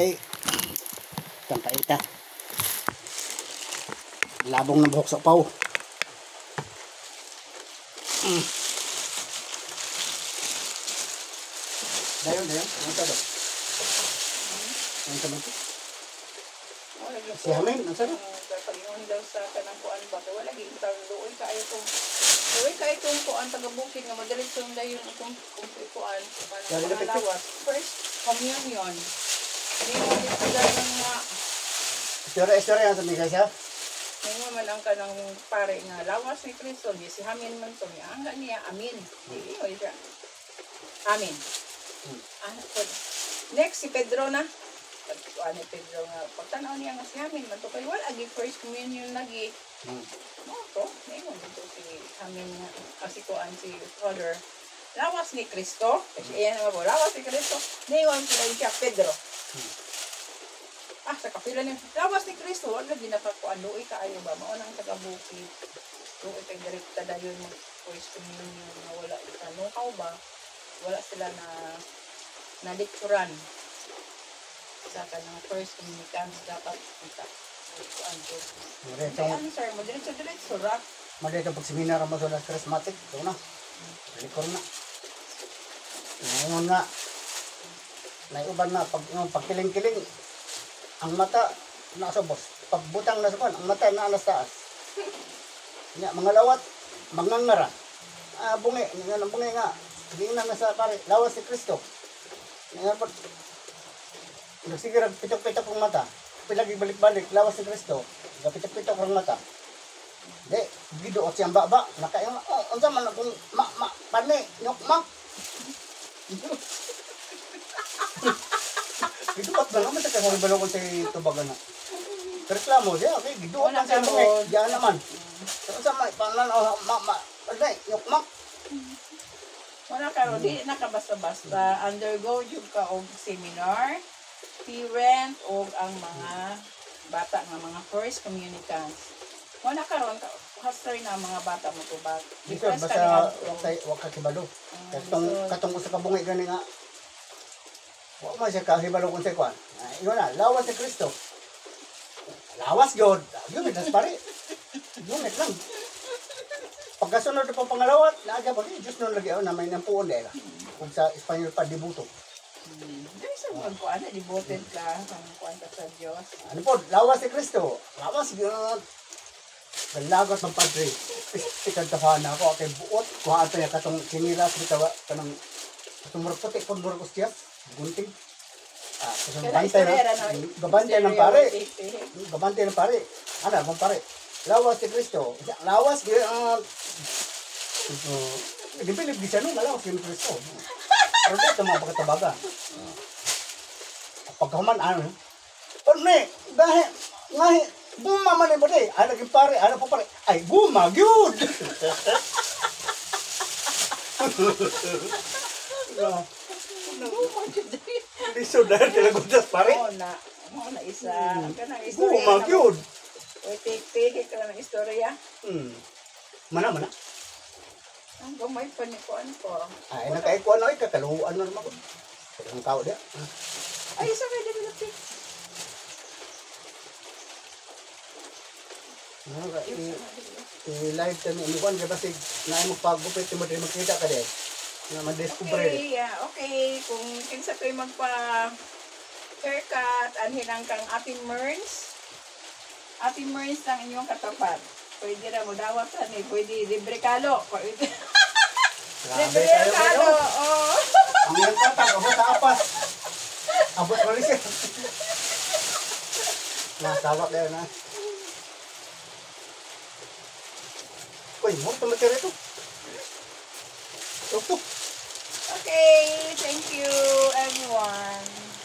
kay itang kaita. Labong ng buhok sa upaw. Dayon. Ano ito? Ano ito ba ito? Si Hamin, ang sarap. Pag-iwan daw sa kanang kuan ba? Wala, doon kayo itong doon kayo itong kuan taga-bukid nga madalit yung dayon itong kuan para pangalawas. First, communion. Hindi mo dito dahil nga Istorya yan sa mga siya. ngayon man ang kanang pare nga lawas ni Kristo, di si Hamin man to niya. Ang niya, amin. Hindi mo siya. Amin. Next, si Pedro na. Ano Pedro nga, pagtanaw niya nga si Hamin man to kay wala agi first communion lagi. To, ngayon dito si Hamin nga kasi kuan si Father. Lawas ni Kristo, kasi iyan naman po, lawas ni Kristo, ngayon sila siya Pedro. Sa kapila niya, lawas ni Kristo, wala ginakakuan, luoy kaayo ba, maunang taga-bukid, luoy kay direkta dayon mag first communion na wala itanukaw ba, wala sila na lecturan sa kanang first communicants dapat kita kuan ko. Ano sir, mo diretso ra. Madito pag seminar mo sa charismatic, ito na. Record na. Ngayon nga, naiuban na, pag kiling-kiling, ang mata, nasa boss. Pagbutang na sa kan, ang mata na alas taas. Mga lawat, mangangara. Bungi nga. Hindi na nasa pare, lawas si Kristo. Nagsigirag, pitok-pitok ang mata. Pilagi balik-balik, lawas si Kristo. Pitok-pitok ang mata. Di, gidoot siyang baba. Nakayon, ang zaman na kung pani, nyokmak. Gidoot na naman sa kasari balokon sa tubagan na. Reklamo siya, okay, gidoot lang siya mga. Diyan naman. Ang zaman, panan, nyokmak. Wala karon di nakabasta-basta. Undergo jud ka og seminar, parent og ang mga bata nga mga first communicants. Wala karon history na mga bata mo tubag. Dito basta wag ka kibalo. Katong usa ka bungi gani nga. Wa man siya kahibalo kun sa kwan. Ingon na, lawas si Kristo. Lawas god. Yun nas pare. Yun lang. Pagkasunod pa pangalawat, naaga pa Diyos nung lagi na may nampuon dahil. Kung sa Espanyol pa, dibuto. Dahil sa mga kuwan, devoted ka, kuwan ka sa Diyos. Ano po, lawas si Kristo. Lawas, gano'n. Galagot ng padre. Ikantahan ako, kay buot. Kuhaan ito niya, katong kinilas, bitawa, katong puti, kung murag ustiyas, gunting. Gabantay ng pare. Gabantay ng pare. Ano, mong pare. Lawas si Kristo. Lawas, nagpilip di siya nung malawas si Kristo. Pero dito mga pagkatabaga. Pagkaman, ano? Pero ne, ngahi, bumaman na ba de? Ay, naging pare, ano pa pare? Ay, bumag yun! Liso dahil talagutas pare? Oo na isa. Bumag yun! O, take ka ng istorya. Mana. Ang gamay pa niyo ko, ano ko. Ay, nakaikuan na, kakaluan na naman ko. Ang tao dia. Ay, isa kayo din natin. I-live ka ni Inuan, kaya basig na mo pag-gupit, mo din magkita ka din. Na ma-discover din. Okay. Kung kinsa kayo magpa-haircut, anhinang kang Ate Merns. Ate Merns ng inyong katapat. Pwede na mo dawatan eh. Pwede libre kalo. Libre kalo. Oh. Ang iyong tatak, abot sa apas. Abot malis yan. Nasawak na yun ha. Uy, mo tumatira ito. Tuk. Okay, thank you everyone.